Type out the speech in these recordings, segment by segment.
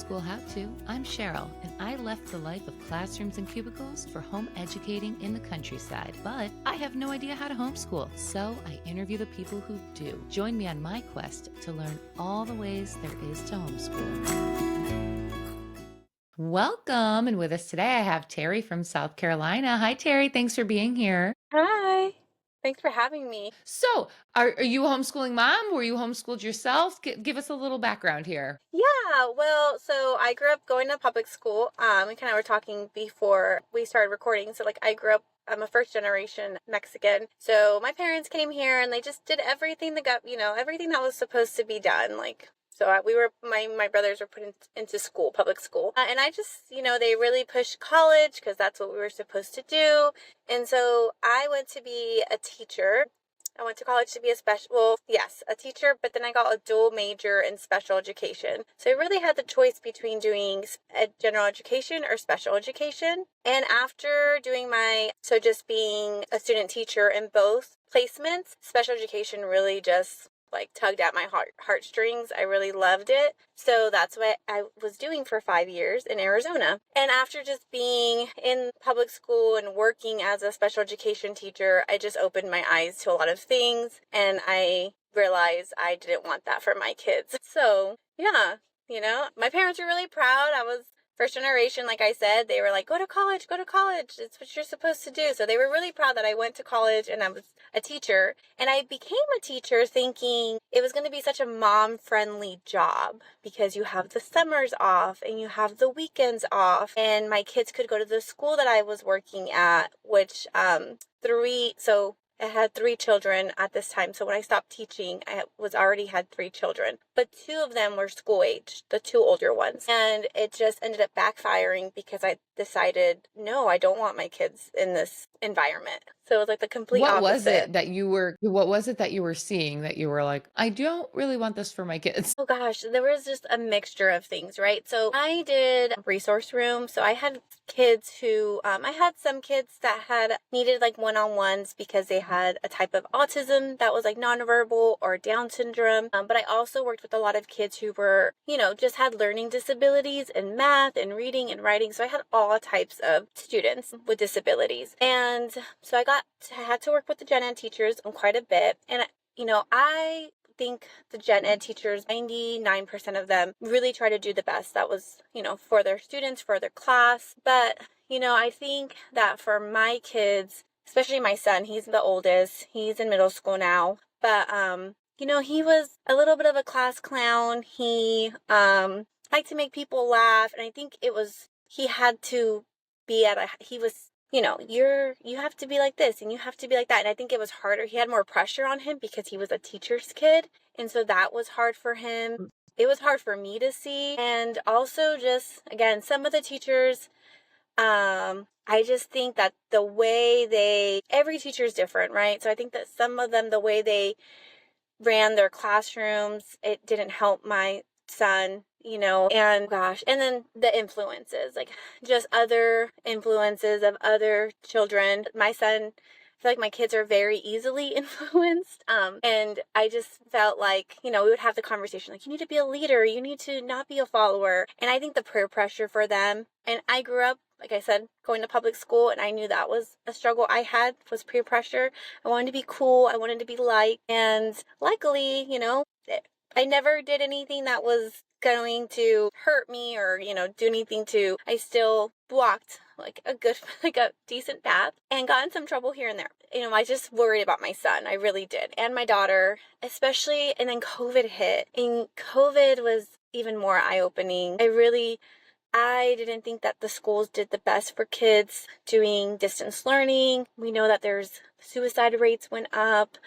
Homeschool How To. I'm Cheryl, and I left the life of classrooms and cubicles for home educating in the countryside. But I have no idea how to homeschool, so I interview the people who do. Join me on my quest to learn all the ways there is to homeschool. Welcome, and with us today I have Terry from South Carolina. Hi, Terry. Thanks for being here. Hi. Thanks for having me. So, are you a homeschooling mom? Were you homeschooled yourself? Give us a little background here. Yeah, well, so I grew up going to public school. We kind of were talking before we started recording. So, like, I grew up, I'm a first generation Mexican. So, my parents came here and they just did everything that got, everything that was supposed to be done. Like, so my brothers were put into school, public school. And I just, they really pushed college because that's what we were supposed to do. And so I went to be a teacher. I went to college to be a teacher, but then I got a dual major in special education. So I really had the choice between doing general education or special education. And after just being a student teacher in both placements, special education really just like tugged at my heartstrings. I really loved it. So that's what I was doing for 5 years in Arizona. And after just being in public school and working as a special education teacher, I just opened my eyes to a lot of things and I realized I didn't want that for my kids. So yeah, my parents were really proud. I was first generation, like I said. They were like, go to college, go to college. It's what you're supposed to do. So they were really proud that I went to college and I was a teacher. And I became a teacher thinking it was going to be such a mom-friendly job because you have the summers off and you have the weekends off. And my kids could go to the school that I was working at, which I had 3 children at this time. So when I stopped teaching, I was already had 3 children, but 2 of them were school age, the 2 older ones. And it just ended up backfiring because I decided, no, I don't want my kids in this environment. So it was like the complete opposite. What was it that you were seeing that you were like, I don't really want this for my kids? Oh gosh, there was just a mixture of things, right? So I did a resource room. So I had I had some kids that had needed like one-on-ones because they had a type of autism that was like nonverbal or Down syndrome. But I also worked with a lot of kids who were, just had learning disabilities in math and reading and writing. So I had all types of students with disabilities. And so I had to work with the gen ed teachers quite a bit. And, I think the gen ed teachers, 99% of them really try to do the best that was, for their students, for their class. But, I think that for my kids, especially my son, he's the oldest, he's in middle school now, but, he was a little bit of a class clown. He, liked to make people laugh. And I think he had to he was, you have to be like this and you have to be like that. And I think it was harder. He had more pressure on him because he was a teacher's kid. And so that was hard for him. It was hard for me to see. And also just, again, some of the teachers, I just think that every teacher is different, right? So I think that some of them, the way they ran their classrooms, it didn't help my son, and gosh, and then the influences, like just other influences of other children. My son, I feel like my kids are very easily influenced. And I just felt like, we would have the conversation, like, you need to be a leader, you need to not be a follower. And I think the peer pressure for them, and I grew up, like I said, going to public school, and I knew that was a struggle I had, was peer pressure. I wanted to be cool. I wanted to be liked. And luckily, I never did anything that was going to hurt me or, I still walked like a good, like a decent path and got in some trouble here and there. I just worried about my son. I really did. And my daughter, especially. And then COVID hit, and COVID was even more eye-opening. I didn't think that the schools did the best for kids doing distance learning. We know that there's suicide rates went up.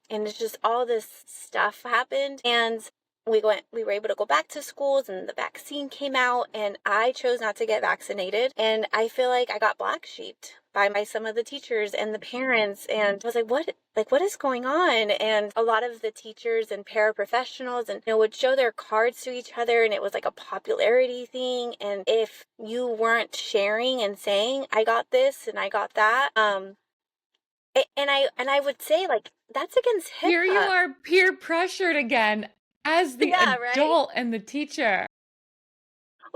And it's just all this stuff happened. And we were able to go back to schools and the vaccine came out and I chose not to get vaccinated. And I feel like I got black sheeped by some of the teachers and the parents. And I was like, what is going on? And a lot of the teachers and paraprofessionals and, would show their cards to each other. And it was like a popularity thing. And if you weren't sharing and saying, I got this and I got that, and I would say, like, that's against Here you HIPAA. are peer pressured again as the Yeah, right? adult and the teacher.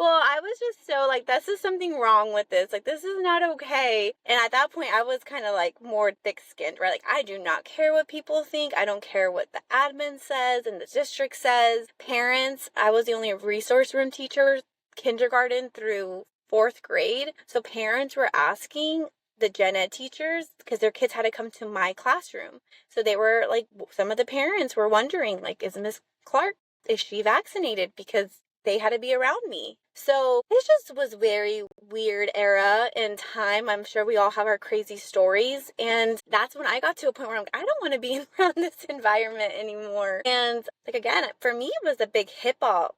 Well, I was just so like, this is something wrong with this. Like, this is not okay. And at that point, I was kind of like more thick skinned, right? Like, I do not care what people think. I don't care what the admin says and the district says. Parents, I was the only resource room teacher, kindergarten through fourth grade. So parents were asking the gen ed teachers because their kids had to come to my classroom. So they were like, some of the parents were wondering, like, is Miss Clark, is she vaccinated? Because they had to be around me. So it just was very weird era and time. I'm sure we all have our crazy stories. And that's when I got to a point where I'm like, I don't want to be around this environment anymore. And like, again, for me, it was a big HIPAA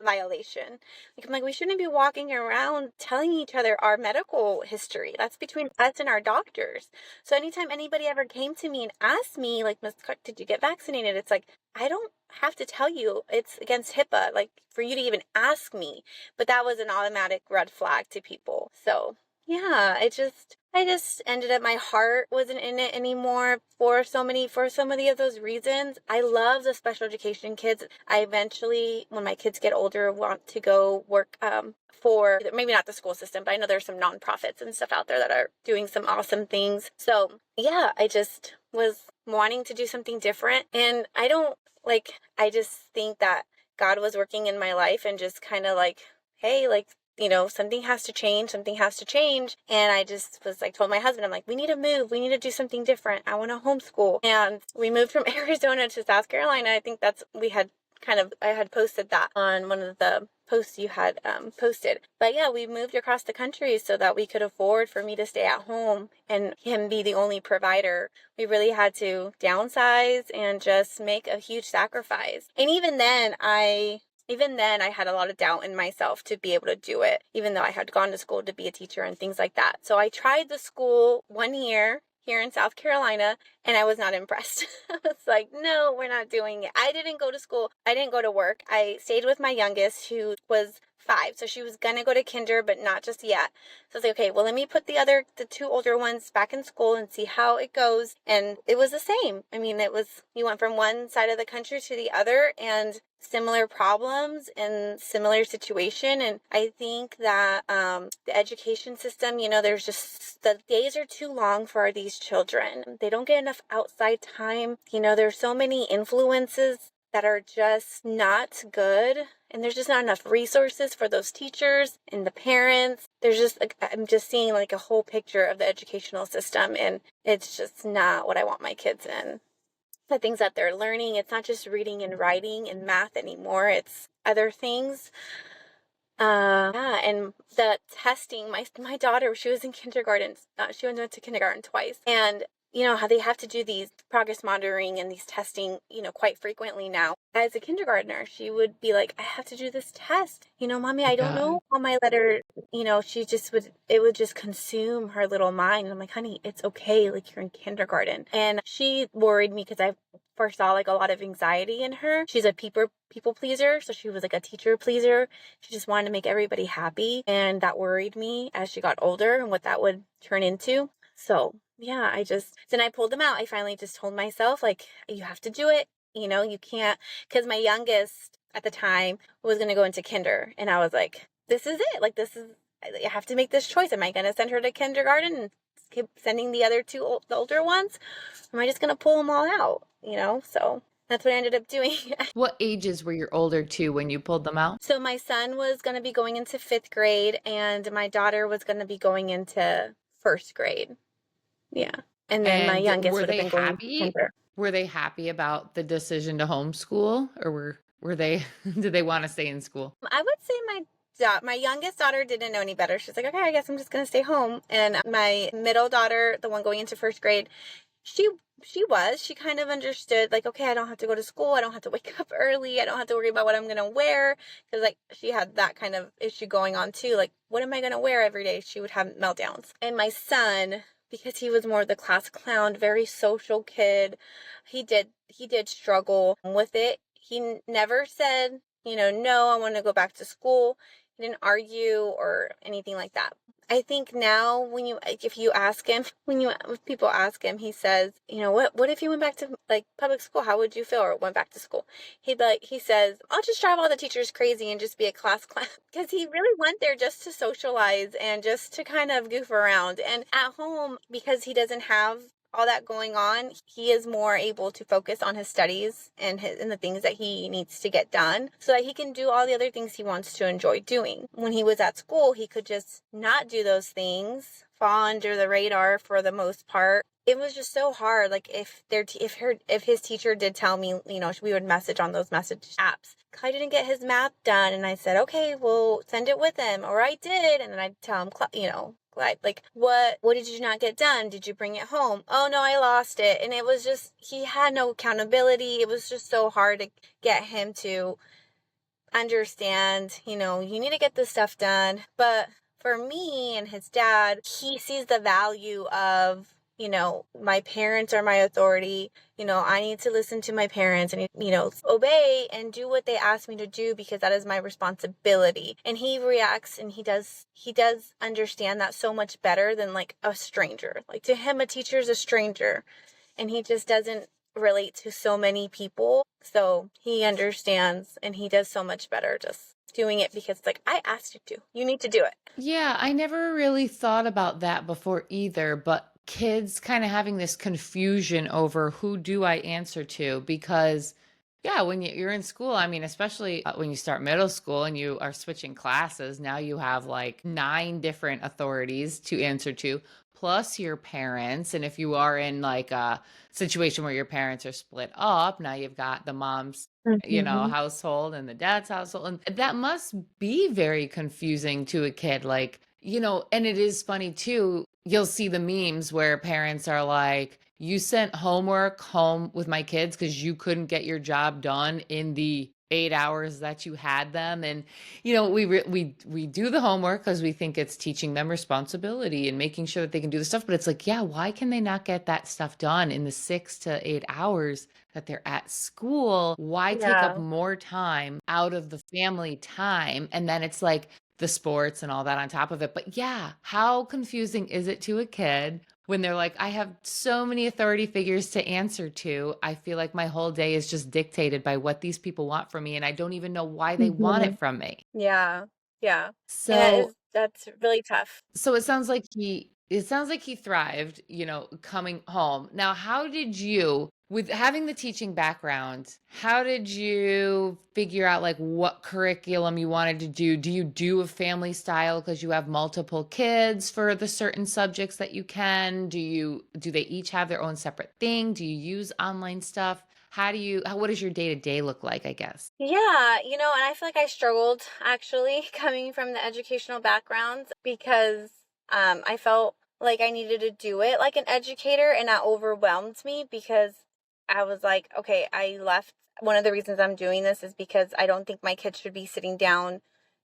violation. Like, I'm like, we shouldn't be walking around telling each other our medical history. That's between us and our doctors. So anytime anybody ever came to me and asked me, like, Miss Clark, did you get vaccinated? It's like, I don't have to tell you. It's against HIPAA, like, for you to even ask me. But that was an automatic red flag to people. So yeah, I just ended up, my heart wasn't in it anymore for so many of those reasons. I love the special education kids. I eventually, when my kids get older, want to go work for maybe not the school system, but I know there's some nonprofits and stuff out there that are doing some awesome things. So yeah, I just was wanting to do something different. And I just think that God was working in my life and just kind of like, hey, like, something has to change. And I just was like, told my husband, I'm like, we need to move. We need to do something different. I want to homeschool. And we moved from Arizona to South Carolina. I think I had posted that on one of the posts you had posted. But yeah, we moved across the country so that we could afford for me to stay at home and him be the only provider. We really had to downsize and just make a huge sacrifice. And even then I had a lot of doubt in myself to be able to do it, even though I had gone to school to be a teacher and things like that. So I tried the school 1 year here in South Carolina, and I was not impressed. I was like, no, we're not doing it. I didn't go to school. I didn't go to work. I stayed with my youngest, who was 5. So she was going to go to kinder, but not just yet. So I was like, okay, well, let me put the 2 older ones back in school and see how it goes. And it was the same. I mean, you went from one side of the country to the other, and similar problems and similar situation. And I think that the education system, there's just, the days are too long for these children. They don't get enough outside time. There's so many influences that are just not good. And there's just not enough resources for those teachers and the parents. I'm just seeing like a whole picture of the educational system, and it's just not what I want my kids in. The things that they're learning, it's not just reading and writing and math anymore. It's other things. Yeah, and the testing, my daughter, she was in kindergarten. She went to kindergarten twice. And how they have to do these progress monitoring and these testing, quite frequently now. As a kindergartner, she would be like, I have to do this test. Mommy, I don't know how my letter, it would just consume her little mind. And I'm like, honey, it's okay. Like, you're in kindergarten. And she worried me because I foresaw like a lot of anxiety in her. She's a people pleaser. So she was like a teacher pleaser. She just wanted to make everybody happy. And that worried me as she got older and what that would turn into. So yeah, then I pulled them out. I finally just told myself, like, you have to do it. You can't, because my youngest at the time was going to go into kinder. And I was like, this is it. Like, I have to make this choice. Am I going to send her to kindergarten and keep sending the other 2, the older ones? Or am I just going to pull them all out? So that's what I ended up doing. What ages were your older 2 when you pulled them out? So my son was going to be going into 5th grade, and my daughter was going to be going into 1st grade. Yeah. And then my youngest would have been going to kinder. Were they happy about the decision to homeschool, or were they, did they want to stay in school? I would say my youngest daughter didn't know any better. She's like, okay, I guess I'm just going to stay home. And my middle daughter, the one going into 1st grade, she kind of understood, like, okay, I don't have to go to school. I don't have to wake up early. I don't have to worry about what I'm going to wear. Because, like, she had that kind of issue going on, too. Like, what am I going to wear every day? She would have meltdowns. And my son, because he was more the class clown, very social kid, he did struggle with it. He never said, no, I want to go back to school. He didn't argue or anything like that. I think now if you ask him, if people ask him, he says, what if you went back to like public school? How would you feel, or went back to school? He says, I'll just drive all the teachers crazy and just be a class clown, because he really went there just to socialize and just to kind of goof around. And at home, because he doesn't have all that going on, he is more able to focus on his studies and the things that he needs to get done, so that he can do all the other things he wants to enjoy doing. When he was at school, he could just not do those things, fall under the radar for the most part. It was just so hard. Like if his teacher did tell me, we would message on those message apps, I didn't get his math done, and I said, okay, well, send it with him, or I did, and then I'd tell him, like, what did you not get done? Did you bring it home? Oh no, I lost it. And it was just, he had no accountability. It was just so hard to get him to understand, you need to get this stuff done. But for me and his dad, he sees the value of, my parents are my authority. I need to listen to my parents and, obey and do what they ask me to do, because that is my responsibility. And he reacts, and he does understand that so much better than like a stranger. Like, to him, a teacher is a stranger, and he just doesn't relate to so many people. So he understands, and he does so much better just doing it, because it's like, I asked you to. You need to do it. Yeah, I never really thought about that before either, but kids kind of having this confusion over who do I answer to, because yeah, when you're in school, I mean, especially when you start middle school and you are switching classes, now you have like 9 different authorities to answer to, plus your parents. And if you are in like a situation where your parents are split up, now you've got the mom's, Mm-hmm. household and the dad's household. And that must be very confusing to a kid. Like, and it is funny too. You'll see the memes where parents are like, you sent homework home with my kids because you couldn't get your job done in the 8 hours that you had them. And we do the homework because we think it's teaching them responsibility and making sure that they can do the stuff. But it's like, yeah, why can they not get that stuff done in the 6 to 8 hours that they're at school? Why take up Yeah. more time out of the family time? And then it's like the sports and all that on top of it. But yeah, how confusing is it to a kid when they're like, I have so many authority figures to answer to. I feel like my whole day is just dictated by what these people want from me, and I don't even know why they want Mm-hmm. it from me. Yeah. Yeah. And So that's really tough. so it sounds like he thrived, coming home. Now, how did you, with having the teaching background, how did you figure out like what curriculum you wanted to do? Do you do a family style because you have multiple kids for the certain subjects that you can? Do they each have their own separate thing? Do you use online stuff? What does your day-to-day look like, I guess? Yeah, and I feel like I struggled actually coming from the educational background, because I felt like I needed to do it like an educator, and that overwhelmed me, because I was like, okay, I left. One of the reasons I'm doing this is because I don't think my kids should be sitting down,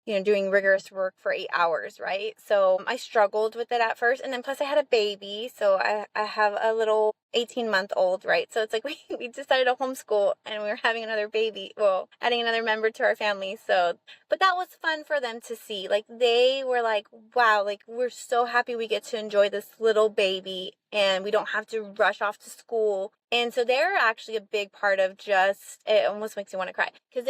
doing rigorous work for 8 hours, right? So I struggled with it at first. And then plus I had a baby. So I have a little 18-month-old, right? So it's like we decided to homeschool, and we were having another baby, well, adding another member to our family. So, but that was fun for them to see. Like, they were like, wow, like, we're so happy we get to enjoy this little baby, and we don't have to rush off to school. And so they're actually a big part of just, it almost makes me want to cry, because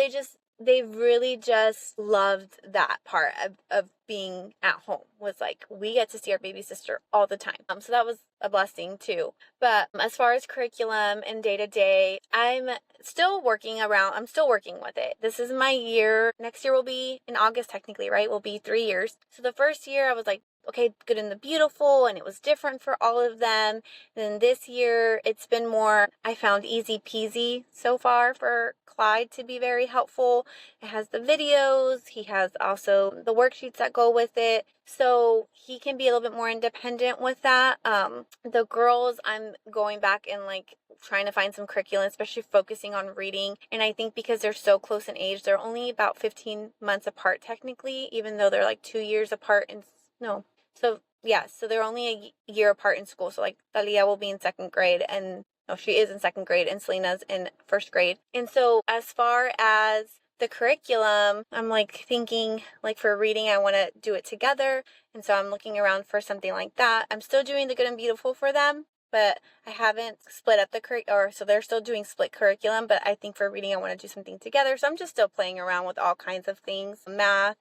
they really just loved that part of being at home. Was like, we get to see our baby sister all the time. So that was a blessing too. But as far as curriculum and day to day, I'm still working with it. This is my year. Next year will be in August, technically, right? Will be 3 years. So the first year I was like, okay, Good and the Beautiful, and it was different for all of them. Then this year, it's been more, I found easy peasy so far for Clyde to be very helpful. It has the videos, he has also the worksheets that go with it, so he can be a little bit more independent with that. The girls, I'm going back and like trying to find some curriculum, especially focusing on reading. And I think because they're so close in age, they're only about 15 months apart technically, even though they're like 2 years apart. And no, so yeah, so they're only a year apart in school. So like Talia will be in second grade, and no, she is in second grade, and Selena's in first grade. And so as far as the curriculum, I'm like thinking like for reading, I want to do it together. And so I'm looking around for something like that. I'm still doing the good and beautiful for them, but I haven't split up the or so they're still doing split curriculum, but I think for reading, I want to do something together. So I'm just still playing around with all kinds of things. Math,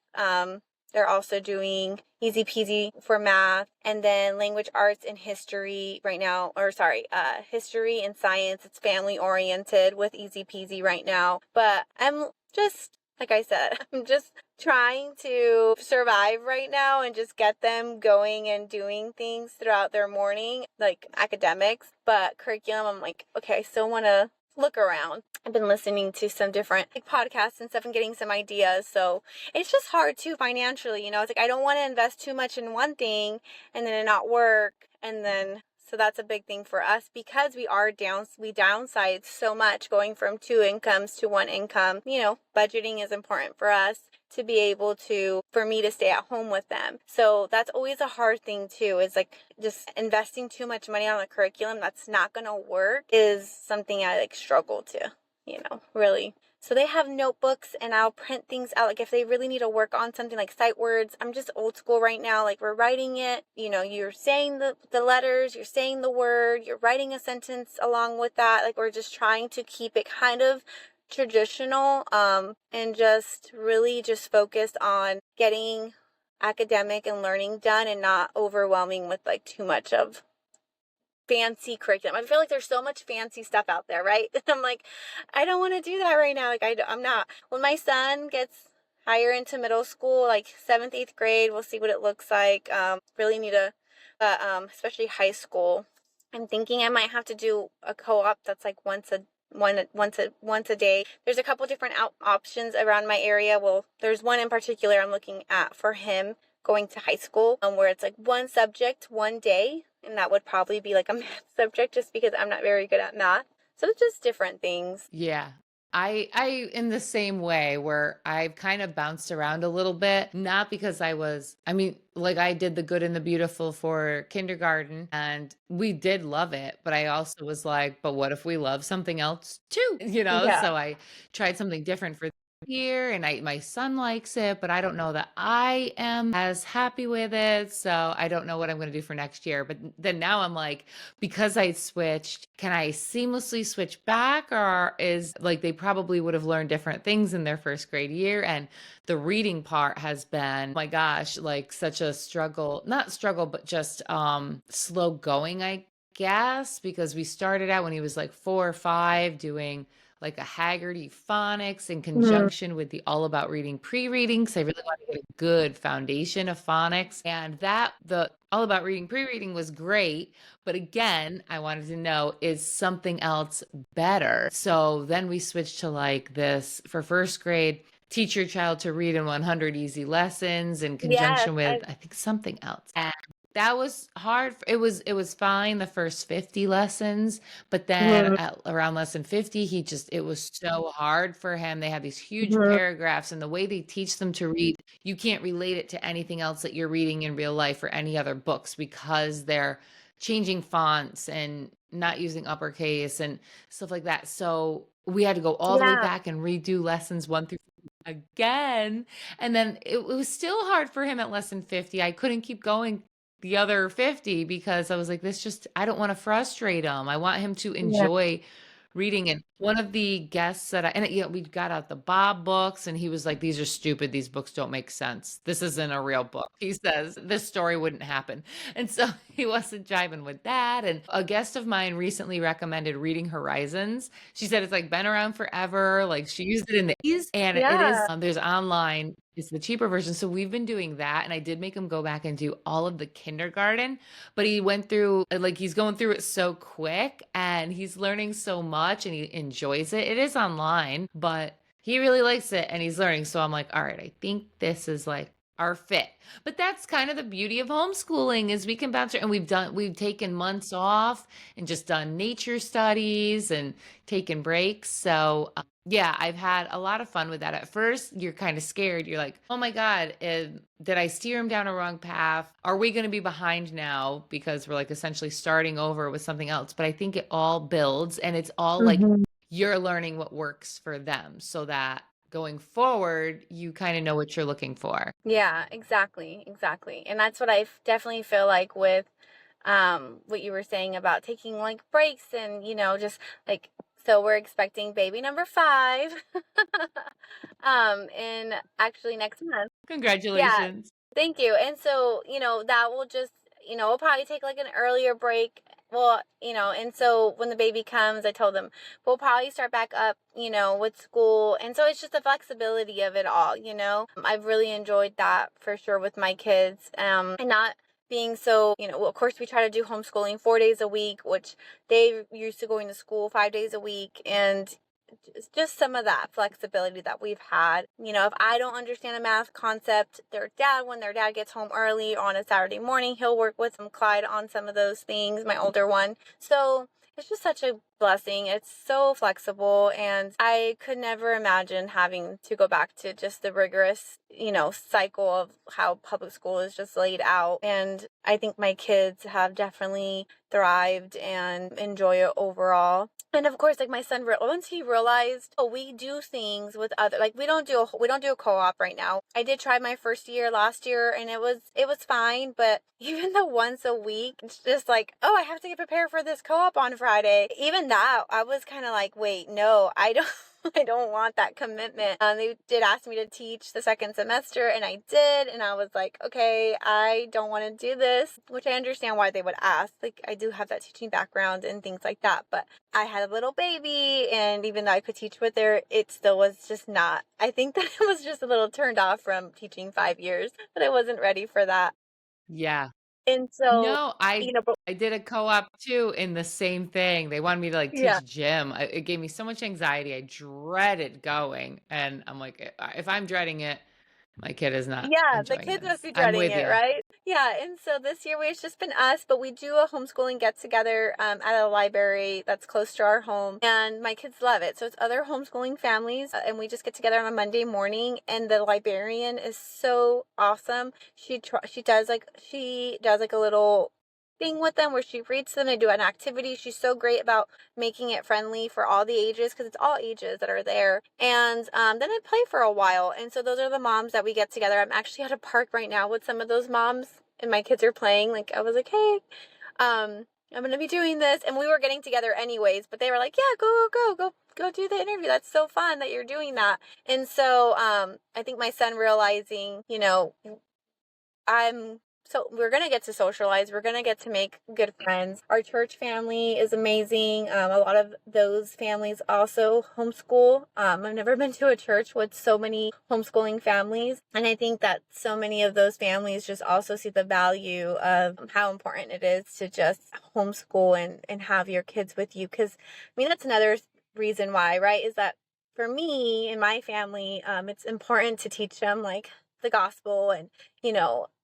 they're also doing easy peasy for math, and then language arts and history right now, or sorry, history and science. It's family oriented with easy peasy right now. But I'm just, like I said, I'm just trying to survive right now and just get them going and doing things throughout their morning, like academics. But curriculum, I'm like, okay, I still want to look around. I've been listening to some different like, podcasts and stuff and getting some ideas. So it's just hard too financially, It's like I don't want to invest too much in one thing and then it not work. And then so that's a big thing for us because we downsize so much going from 2 incomes to 1 income. Budgeting is important for us to be able for me to stay at home with them. So that's always a hard thing too, is like just investing too much money on a curriculum that's not going to work is something I like struggle to, really. So they have notebooks and I'll print things out. Like if they really need to work on something like sight words, I'm just old school right now. Like we're writing it, you're saying the letters, you're saying the word, you're writing a sentence along with that. Like we're just trying to keep it kind of traditional, and just really just focused on getting academic and learning done and not overwhelming with like too much of fancy curriculum. I feel like there's so much fancy stuff out there, right? I'm like, I don't want to do that right now. Like I'm not. When my son gets higher into middle school, like 7th, 8th grade, we'll see what it looks like. Really need especially high school. I'm thinking I might have to do a co-op that's like once a day. There's a couple different options around my area. Well, there's one in particular I'm looking at for him going to high school, where it's like one subject, one day, and that would probably be like a math subject just because I'm not very good at math. So it's just different things. Yeah. I in the same way where I've kind of bounced around a little bit, not because like I did the good and the beautiful for kindergarten and we did love it, but I also was like, but what if we love something else too? Yeah. So I tried something different for here and my son likes it, but I don't know that I am as happy with it. So I don't know what I'm going to do for next year. But then now I'm like, because I switched, can I seamlessly switch back? Or is like they probably would have learned different things in their first grade year. And the reading part has been, my gosh, like such a struggle, not struggle, but just slow going, I guess, because we started out when he was like 4 or 5 doing like a Haggerty phonics in conjunction with the All About Reading pre-reading. So I really want to get a good foundation of phonics. And the All About Reading pre-reading was great. But again, I wanted to know, is something else better? So then we switched to like this for first grade, teach your child to read in 100 easy lessons in Yes. conjunction with, I think, something else. And that was hard. It was fine the first 50 lessons, but then at around lesson 50, it was so hard for him. They had these huge paragraphs and the way they teach them to read, you can't relate it to anything else that you're reading in real life or any other books because they're changing fonts and not using uppercase and stuff like that. So we had to go all the way Yeah. back and redo lessons 1 through again. And then it was still hard for him at lesson 50. I couldn't keep going the other 50 because I was like, I don't want to frustrate him. I want him to Yeah. enjoy reading. And one of the guests we got out the Bob books and he was like, these are stupid. These books don't make sense. This isn't a real book. He says this story wouldn't happen. And so he wasn't jiving with that. And a guest of mine recently recommended Reading Horizons. She said it's like been around forever. Like she used it in the 80s and it is, Yeah. there's online. It's the cheaper version. So we've been doing that. And I did make him go back and do all of the kindergarten, but he went through, like, he's going through it so quick and he's learning so much and he enjoys it. It is online, but he really likes it and he's learning. So I'm like, all right, I think this is like our fit. But that's kind of the beauty of homeschooling is we can bounce and we've taken months off and just done nature studies and taken breaks. So yeah, I've had a lot of fun with that. At first, you're kind of scared. You're like, oh my God, did I steer him down a wrong path? Are we going to be behind now? Because we're like essentially starting over with something else. But I think it all builds and it's all like you're learning what works for them so that going forward, you kind of know what you're looking for. Yeah, exactly, exactly. And that's what definitely feel like with what you were saying about taking like breaks and, just like, so we're expecting baby number 5 in actually next month. Yeah, Congratulations. thank you. And so, that will just, we'll probably take like an earlier break. Well, and so when the baby comes, I told them we'll probably start back up, with school. And so it's just the flexibility of it all, I've really enjoyed that for sure with my kids. And not being so, well, of course we try to do homeschooling 4 days a week, which they used to going to school 5 days a week. And just some of that flexibility that we've had. If I don't understand a math concept, when their dad gets home early on a Saturday morning, he'll work with Clyde on some of those things, my older one. So it's just such a blessing. It's so flexible, and I could never imagine having to go back to just the rigorous, cycle of how public school is just laid out. And I think my kids have definitely thrived and enjoy it overall. And of course, like my son, once he realized, oh, we do things with other, like we don't do a co-op right now. I did try my first year last year, and it was fine, but even the once a week, it's just like, oh, I have to get prepared for this co-op on Friday. Even that, I was kind of like, wait, no, I don't. I don't want that commitment. They did ask me to teach the second semester, and I did, and I was like, okay, I don't want to do this, which I understand why they would ask. Like, I do have that teaching background and things like that, but I had a little baby, and even though I could teach with her, it still was just not. I think that I was just a little turned off from teaching 5 years, but I wasn't ready for that. Yeah. And so, No, I but I did a co-op too in the same thing. They wanted me to like yeah. teach gym. It gave me so much anxiety. I dreaded going, and I'm like, if I'm dreading it, my kid is not Yeah, the enjoying kids must this. be I'm dreading with it, you. right? Yeah, and so this year it's just been us, but we do a homeschooling get together at a library that's close to our home, and my kids love it. So it's other homeschooling families, and we just get together on a Monday morning, and the librarian is so awesome. She does like a little thing with them where she reads them. They do an activity. She's so great about making it friendly for all the ages because it's all ages that are there. And then I play for a while. And so those are the moms that we get together. I'm actually at a park right now with some of those moms, and my kids are playing. Like I was like, hey, I'm gonna be doing this, and we were getting together anyways. But they were like, yeah, go do the interview. That's so fun that you're doing that. And so I think my son realizing, so we're gonna get to socialize. We're gonna get to make good friends. Our church family is amazing. A lot of those families also homeschool. I've never been to a church with so many homeschooling families, and I think that so many of those families just also see the value of how important it is to just homeschool and have your kids with you. Because I mean, that's another reason why, right? Is that for me and my family, it's important to teach them like the gospel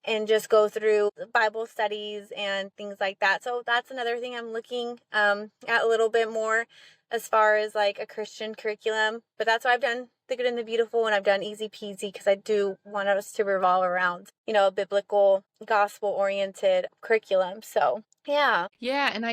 and just go through Bible studies and things like that. So that's another thing I'm looking at a little bit more as far as like a Christian curriculum. But that's why I've done The Good and the Beautiful, and I've done Easy Peasy because I do want us to revolve around, a biblical, gospel oriented curriculum. So yeah. Yeah, and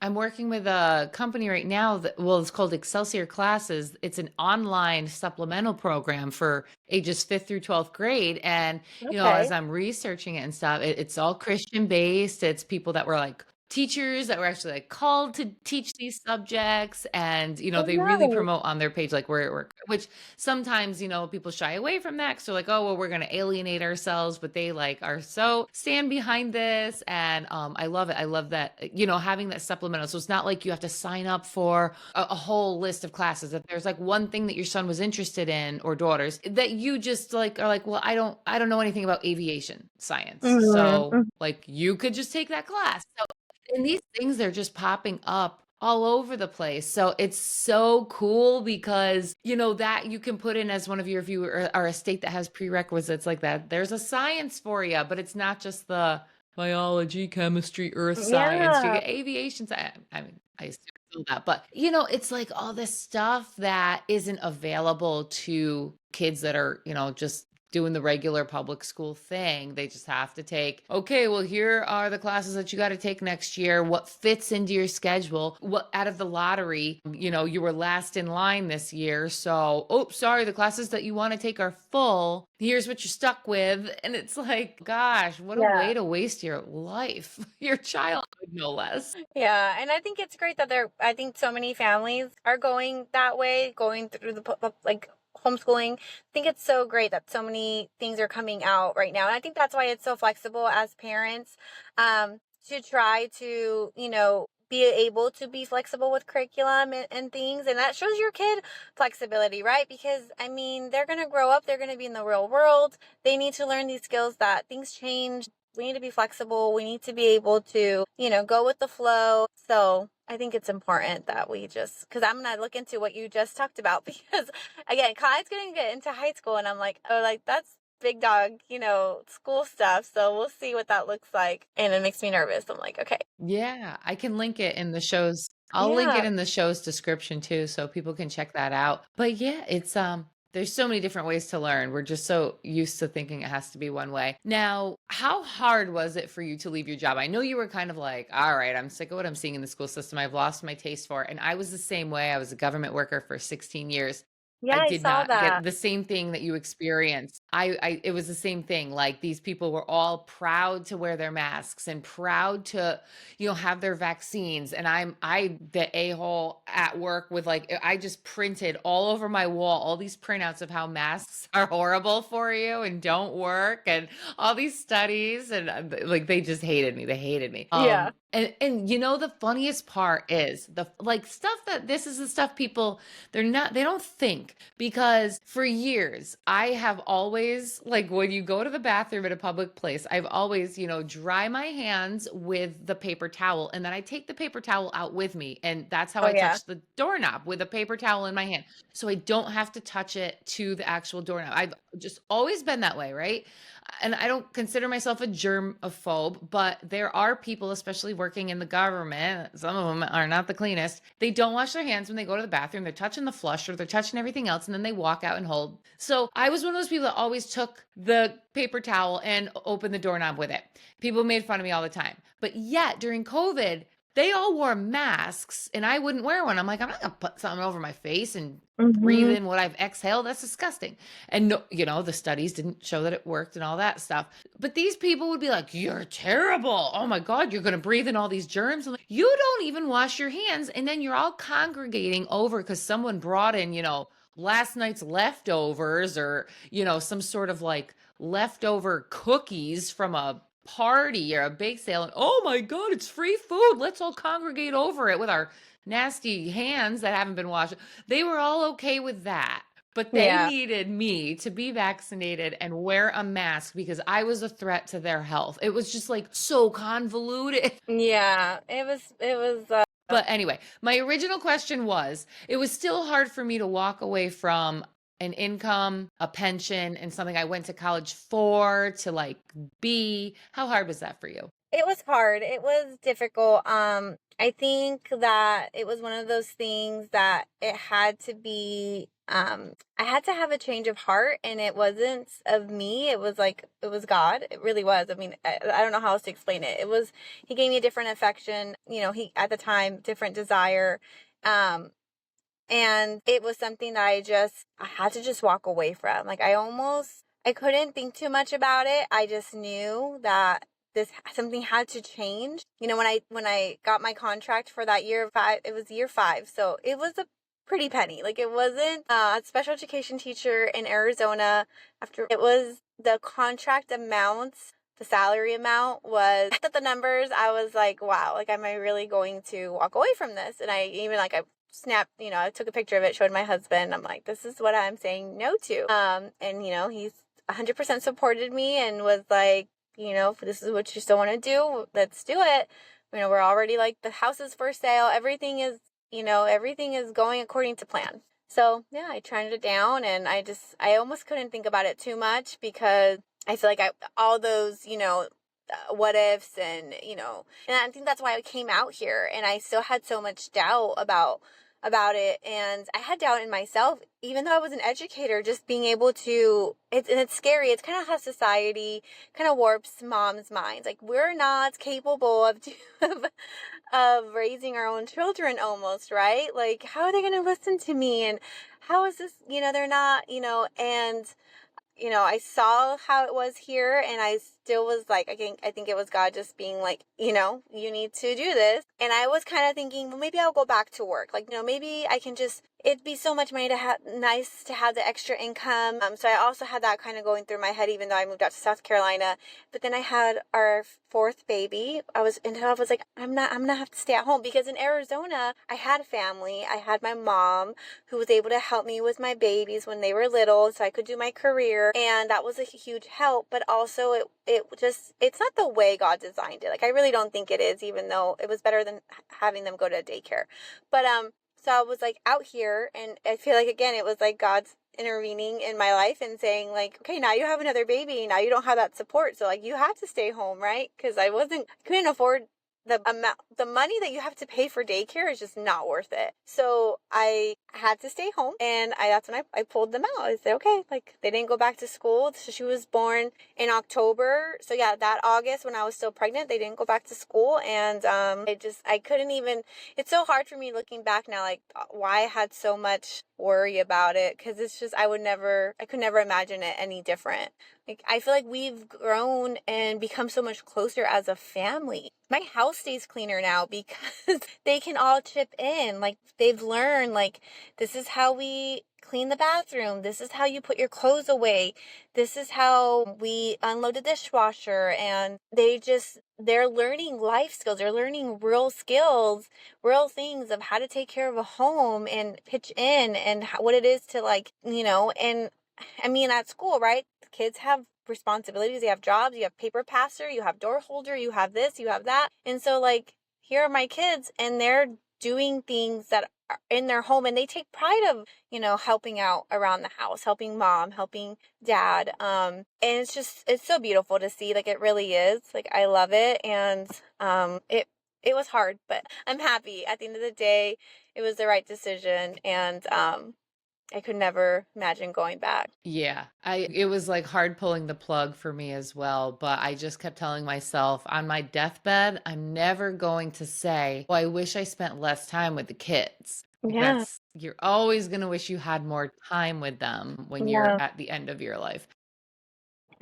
I'm working with a company right now that, well, it's called Excelsior Classes. It's an online supplemental program for ages 5th through 12th grade. And, as Okay. I'm researching it and stuff, it's all Christian based. It's people that were like teachers that were actually like called to teach these subjects. And, Oh, they really nice. promote on their page like we're which sometimes, people shy away from that because they're like, oh, well, we're going to alienate ourselves, but they like are so stand behind this. And I love it. I love that, having that supplemental. So it's not like you have to sign up for a whole list of classes. If there's like one thing that your son was interested in or daughters that you just like are like, well, I don't know anything about aviation science. So Mm-hmm. like you could just take that class. So and these things, they're just popping up all over the place. So it's so cool because, that you can put in as one of your, if you are a state that has prerequisites like that, there's a science for you, but it's not just the biology, chemistry, earth science. You Yeah. get aviation science. I mean, I assume still that, but it's like all this stuff that isn't available to kids that are, just doing the regular public school thing. They just have to take, okay, well, here are the classes that you got to take next year. What fits into your schedule? What out of the lottery, you were last in line this year. So, oh, sorry, the classes that you want to take are full. Here's what you're stuck with. And it's like, gosh, what a Yeah. way to waste your life, your childhood, no less. Yeah, and I think it's great that I think so many families are going that way, going through like homeschooling. I think it's so great that so many things are coming out right now. And I think that's why it's so flexible as parents, to try to, be able to be flexible with curriculum and things. And that shows your kid flexibility, right? Because, I mean, they're going to grow up, they're going to be in the real world. They need to learn these skills that things change. We need to be flexible. We need to be able to, go with the flow. So I think it's important that because I'm going to look into what you just talked about because, again, Kai's going to get into high school and I'm like, oh, like that's big dog, school stuff. So we'll see what that looks like. And it makes me nervous. I'm like, okay. Yeah, I can link it in the show's. I'll link Yeah. it in the show's description too, so people can check that out. But yeah, it's there's so many different ways to learn. We're just so used to thinking it has to be one way. Now, how hard was it for you to leave your job? I know you were kind of like, all right, I'm sick of what I'm seeing in the school system. I've lost my taste for it. And I was the same way. I was a government worker for 16 years. Yeah, I I did saw not that. get the same thing that you experienced. It was the same thing. Like these people were all proud to wear their masks and proud to, have their vaccines. And the a-hole at work with like, I just printed all over my wall, all these printouts of how masks are horrible for you and don't work and all these studies. And like, they just hated me. They hated me. Yeah. And the funniest part is the like stuff that this is the stuff people they don't think because for years I have always like when you go to the bathroom at a public place, I've always, dry my hands with the paper towel and then I take the paper towel out with me and that's how Oh, I yeah. touch the doorknob with a paper towel in my hand. So I don't have to touch it to the actual doorknob. I've just always been that way, right? And I don't consider myself a germaphobe, but there are people, especially working in the government, some of them are not the cleanest. They don't wash their hands when they go to the bathroom. They're touching the flush or they're touching everything else, and then they walk out and hold. So I was one of those people that always took the paper towel and opened the doorknob with it. People made fun of me all the time. But yet during COVID, they all wore masks and I wouldn't wear one. I'm like, I'm not going to put something over my face and breathe Mm-hmm. in what I've exhaled. That's disgusting. And no, the studies didn't show that it worked and all that stuff. But these people would be like, you're terrible. Oh my God, you're going to breathe in all these germs. I'm like, you don't even wash your hands. And then you're all congregating over because someone brought in, last night's leftovers or, some sort of like leftover cookies from a party or a bake sale. And oh my God, it's free food. Let's all congregate over it with our nasty hands that haven't been washed. They were all okay with that. But they Yeah. needed me to be vaccinated and wear a mask because I was a threat to their health. It was just like so convoluted. Yeah. It was, But anyway, my original question was it was still hard for me to walk away from an income, a pension, and something I went to college for to like be. How hard was that for you? It was hard. It was difficult. I think that it was one of those things that it had to be, I had to have a change of heart and it wasn't of me. It was like, it was God. It really was. I mean, I don't know how else to explain it. He gave me a different affection, at the time, different desire. Um, and it was something that I had to just walk away from. Like I couldn't think too much about it. I just knew that something had to change. When I got my contract for that year 5, it was year 5. So it was a pretty penny. Like it wasn't a special education teacher in Arizona. After it was the contract amounts, the salary amount was at the numbers. I was like, wow, like, am I really going to walk away from this? And I snapped, I took a picture of it, showed my husband. I'm like, this is what I'm saying no to. And he's 100% supported me and was like, if this is what you still want to do, let's do it. We're already like the house is for sale. Everything is going according to plan. So yeah, I turned it down and I almost couldn't think about it too much because I feel like all those, what ifs and I think that's why I came out here and I still had so much doubt about about it, and I had doubt in myself, even though I was an educator, just being able to, and it's scary. It's kind of how society kind of warps moms' minds. Like, we're not capable of, of raising our own children almost, right? Like, how are they going to listen to me? And how is this, they're not, and I saw how it was here, and I still was like, I think it was God just being like, you need to do this. And I was kind of thinking, well, maybe I'll go back to work. Like, maybe I can just, it'd be so much money to have, nice to have the extra income. So I also had that kind of going through my head, even though I moved out to South Carolina. But then I had our fourth baby. I was like, I'm gonna have to stay at home, because in Arizona, I had family. I had my mom who was able to help me with my babies when they were little, so I could do my career. And that was a huge help. But also it's not the way God designed it. Like, I really don't think it is, even though it was better than having them go to daycare. But, so I was like out here, and I feel like, again, it was like God's intervening in my life and saying, like, okay, now you have another baby. Now you don't have that support. So, like, you have to stay home, right? Because I couldn't afford the money that you have to pay for daycare is just not worth it. So I had to stay home, and that's when I pulled them out. I said, okay, like, they didn't go back to school. So she was born in October. So yeah, that August when I was still pregnant, they didn't go back to school. And I couldn't even, it's so hard for me looking back now, like, why I had so much worry about it, because it's just, I could never imagine it any different. Like, I feel like we've grown and become so much closer as a family. My house stays cleaner now because they can all chip in. Like, they've learned, like, this is how we clean the bathroom. This is how you put your clothes away. This is how we unload the dishwasher. And they're learning life skills. They're learning real skills, real things of how to take care of a home and pitch in, and what it is to, like, and I mean, at school, right? Kids have responsibilities. They have jobs. You have paper passer, you have door holder, you have this, you have that. And so, like, here are my kids, and they're doing things that are in their home, and they take pride of, helping out around the house, helping mom, helping dad. And it's so beautiful to see. Like, it really is. Like, I love it. And it was hard, but I'm happy. At the end of the day, it was the right decision. And I could never imagine going back. Yeah, it was like hard pulling the plug for me as well, but I just kept telling myself on my deathbed, I'm never going to say, "Oh, I wish I spent less time with the kids." Like, Yeah. you're always going to wish you had more time with them when you're Yeah, at the end of your life.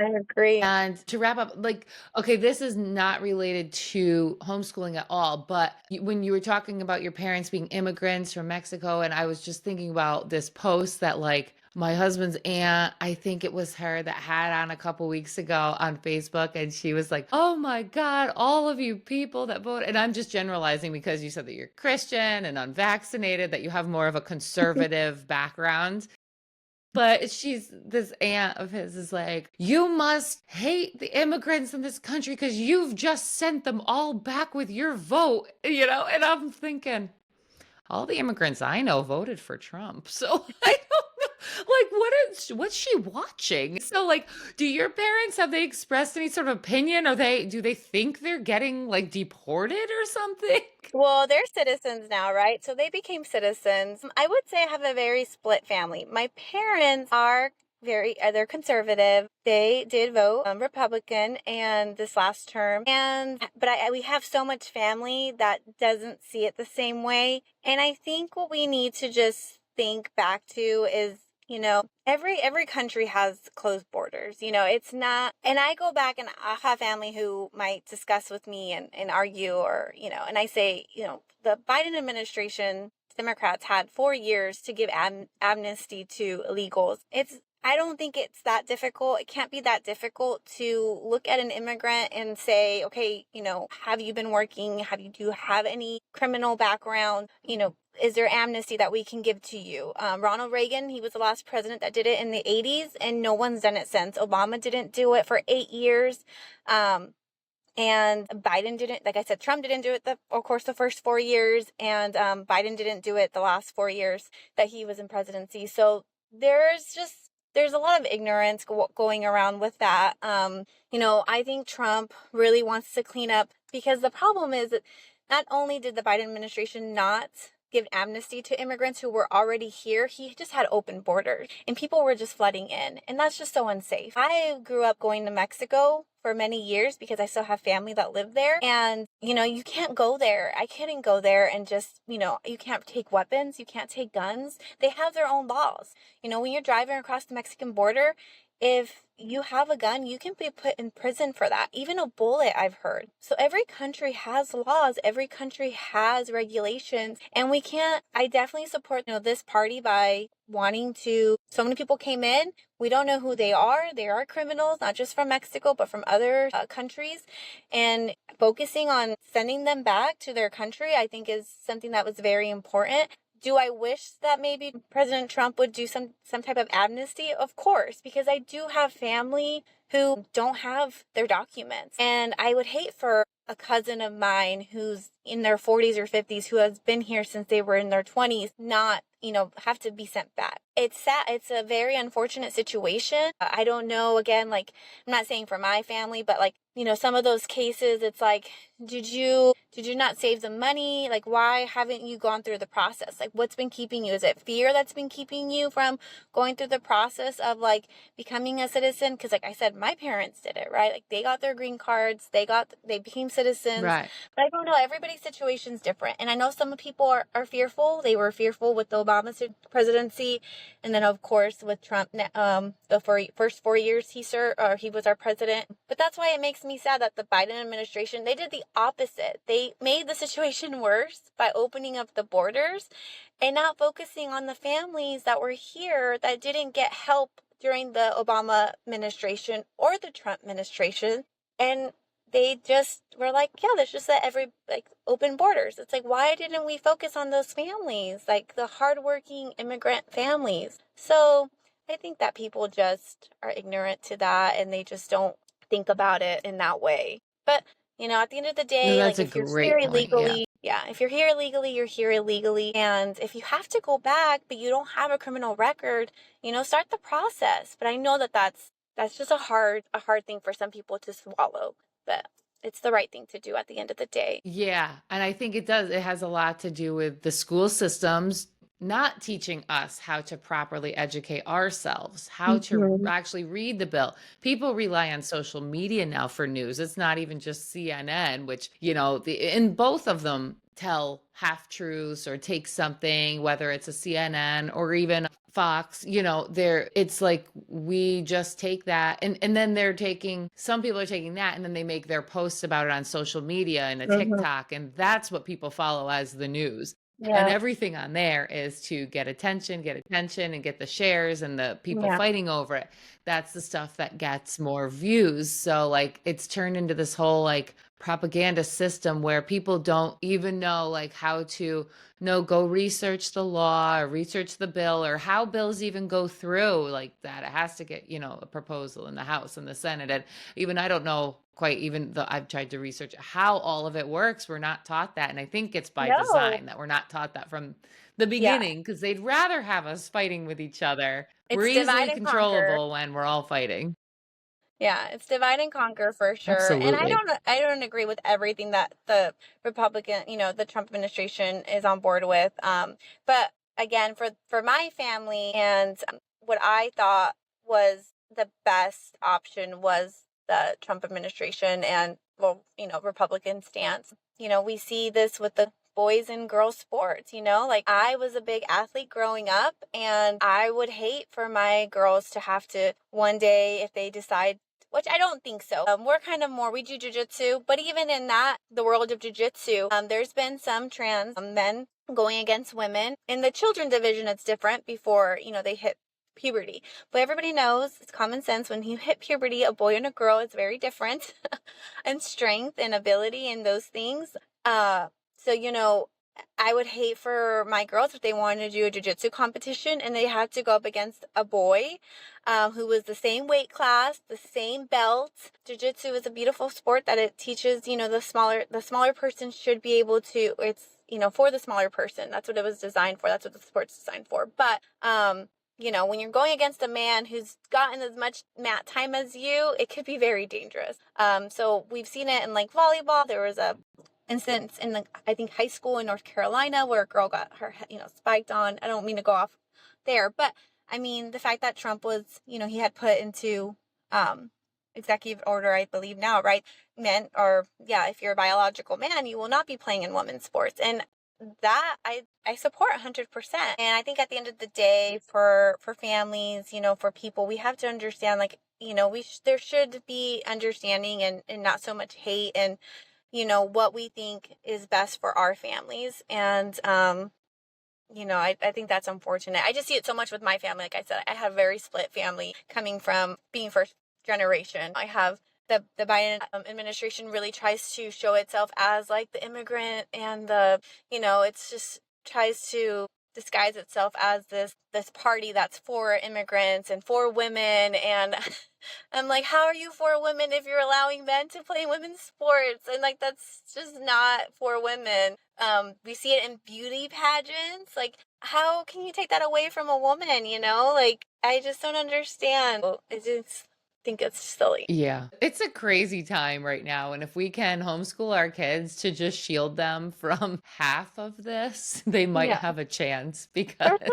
I agree. And to wrap up, like, okay, this is not related to homeschooling at all, but when you were talking about your parents being immigrants from Mexico, and I was just thinking about this post that, like, my husband's aunt, I think it was her, that had on a couple weeks ago on Facebook, and she was like, "Oh my God, all of you people that vote," and I'm just generalizing because you said that you're Christian and unvaccinated, that you have more of a conservative background. But this aunt of his is like, "You must hate the immigrants in this country because you've just sent them all back with your vote," And I'm thinking, all the immigrants I know voted for Trump. So I don't know. Like, what's she watching? So, like, do your parents, have they expressed any sort of opinion? Do they think they're getting, like, deported or something? Well, they're citizens now, right? So they became citizens. I would say I have a very split family. My parents are they're conservative. They did vote Republican and this last term. But we have so much family that doesn't see it the same way. And I think what we need to just think back to is, every country has closed borders. It's not, and I go back, and I have family who might discuss with me and argue, or, and I say, the Biden administration, Democrats had 4 years to give amnesty to illegals. I don't think it's that difficult. It can't be that difficult to look at an immigrant and say, okay, have you been working? Do you have any criminal background? Is there amnesty that we can give to you? Ronald Reagan, he was the last president that did it in the 80s, and no one's done it since. Obama didn't do it for 8 years. And Biden didn't, like I said, Trump didn't do it, of course, the first 4 years, and Biden didn't do it the last 4 years that he was in presidency. So there's a lot of ignorance going around with that. I think Trump really wants to clean up, because the problem is that not only did the Biden administration not give amnesty to immigrants who were already here. He just had open borders and people were just flooding in. And that's just so unsafe. I grew up going to Mexico for many years because I still have family that live there. And, you can't go there. I couldn't go there and just, you can't take weapons. You can't take guns. They have their own laws. When you're driving across the Mexican border, if you have a gun, you can be put in prison for that. Even a bullet, I've heard. So every country has laws. Every country has regulations. And I definitely support, this party by wanting so many people came in. We don't know who they are. They are criminals, not just from Mexico, but from other countries. And focusing on sending them back to their country, I think is something that was very important. Do I wish that maybe President Trump would do some type of amnesty? Of course, because I do have family who don't have their documents. And I would hate for a cousin of mine who's in their 40s or 50s who has been here since they were in their 20s not, have to be sent back. It's sad. It's a very unfortunate situation. I don't know, again, like, I'm not saying for my family, but like, some of those cases, it's like, did you not save the money? Like, why haven't you gone through the process? Like, what's been keeping you? Is it fear that's been keeping you from going through the process of like becoming a citizen? Because like I said, my parents did it, right? Like they got their green cards, they became citizens. Right. But I don't know, everybody's situation's different. And I know some people are fearful. They were fearful with the Obama presidency. And then of course with Trump, the first 4 years he was our president. But that's why it makes me sad that the Biden administration, they did the opposite. They made the situation worse by opening up the borders and not focusing on the families that were here that didn't get help during the Obama administration or the Trump administration. And they just were like, yeah, let's just let open borders. It's like, why didn't we focus on those families, like the hardworking immigrant families? So I think that people just are ignorant to that and they just don't think about it in that way. But, at the end of the day, No, that's like a if you're great here point. Yeah. illegally, if you're here illegally, you're here illegally. And if you have to go back, but you don't have a criminal record, start the process. But I know that that's just a hard thing for some people to swallow. But it's the right thing to do at the end of the day. Yeah. And I think it does. It has a lot to do with the school systems not teaching us how to properly educate ourselves, how to actually read the bill. People rely on social media now for news. It's not even just CNN, which, in both of them tell half truths or take something, whether it's a CNN or even Fox, it's like we just take that and then some people are taking that and then they make their posts about it on social media and a TikTok, and that's what people follow as the news. And everything on there is to get attention and get the shares and the people fighting over it. That's the stuff that gets more views. So like it's turned into this whole like propaganda system where people don't even know like how to go research the law or research the bill or how bills even go through like that. It has to get, a proposal in the House and the Senate. And even I don't know quite, even though I've tried to research how all of it works. We're not taught that. And I think it's by design that we're not taught that from the beginning because they'd rather have us fighting with each other. We're easily controllable when we're all fighting. Yeah, it's divide and conquer for sure. Absolutely. And I don't agree with everything that the Republican, the Trump administration is on board with. But again, for my family and what I thought was the best option was the Trump administration and Republican stance. We see this with the boys and girls sports, like I was a big athlete growing up and I would hate for my girls to have to one day if they decide, which I don't think so. We're kind of we do jujitsu, but even in the world of jujitsu, there's been some trans men going against women. In the children division, it's different before, they hit puberty. But everybody knows, it's common sense, when you hit puberty, a boy and a girl is very different in strength and ability and those things. So, I would hate for my girls if they wanted to do a jiu-jitsu competition and they had to go up against a boy who was the same weight class, the same belt. Jiu-jitsu is a beautiful sport that it teaches, the smaller person should be able to, it's, for the smaller person. That's what it was designed for. That's what the sport's designed for. But, when you're going against a man who's gotten as much mat time as you, it could be very dangerous. So we've seen it in like volleyball. There was a instance in the, I think, high school in North Carolina where a girl got her, spiked on. I don't mean to go off there, but I mean, the fact that Trump was, he had put into um, executive order, I believe now, right? Men, or yeah, if you're a biological man, you will not be playing in women's sports. And that I support 100%. And I think at the end of the day, for families, for people, we have to understand, like, there should be understanding and not so much hate, and what we think is best for our families. And I think that's unfortunate. I just see it so much with my family. Like I said, I have a very split family coming from being first generation. I have the Biden administration really tries to show itself as like the immigrant, and it's just tries to disguise itself as this party that's for immigrants and for women. And I'm like, how are you for women if you're allowing men to play women's sports? And like, that's just not for women. We see it in beauty pageants. Like, how can you take that away from a woman? Like, I just don't understand. I just think it's silly. Yeah. It's a crazy time right now. And if we can homeschool our kids to just shield them from half of this, they might Yeah. have a chance Or to because like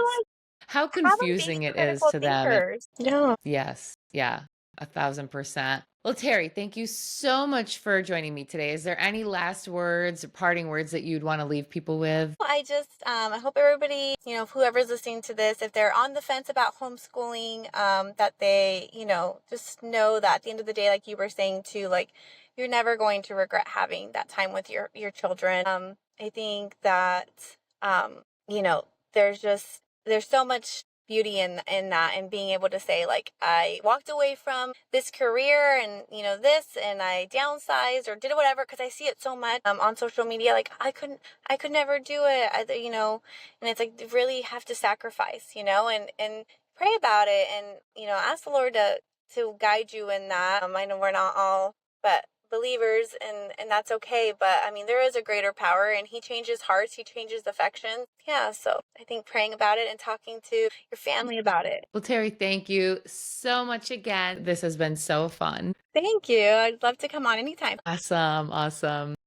how have them be confusing it is critical to them. thinkers. Yeah. Yes. Yeah. 1,000%. Well, Terry, thank you so much for joining me today. Is there any last words or parting words that you'd want to leave people with? I just, I hope everybody, whoever's listening to this, if they're on the fence about homeschooling, that they, just know that at the end of the day, like you were saying too, like, you're never going to regret having that time with your children. I think that, you know, there's so much beauty in that, and being able to say, like, I walked away from this career and this, and I downsized or did whatever, because I see it so much on social media. Like, I could never do it either, and it's like, you really have to sacrifice, and pray about it, and ask the Lord to guide you in that. I know we're not all but believers, and that's okay, but I mean, there is a greater power, and he changes hearts, he changes affections. Yeah, so I think praying about it and talking to your family about it. Well, Terry, thank you so much again. This has been so fun. Thank you. I'd love to come on anytime. Awesome. Awesome.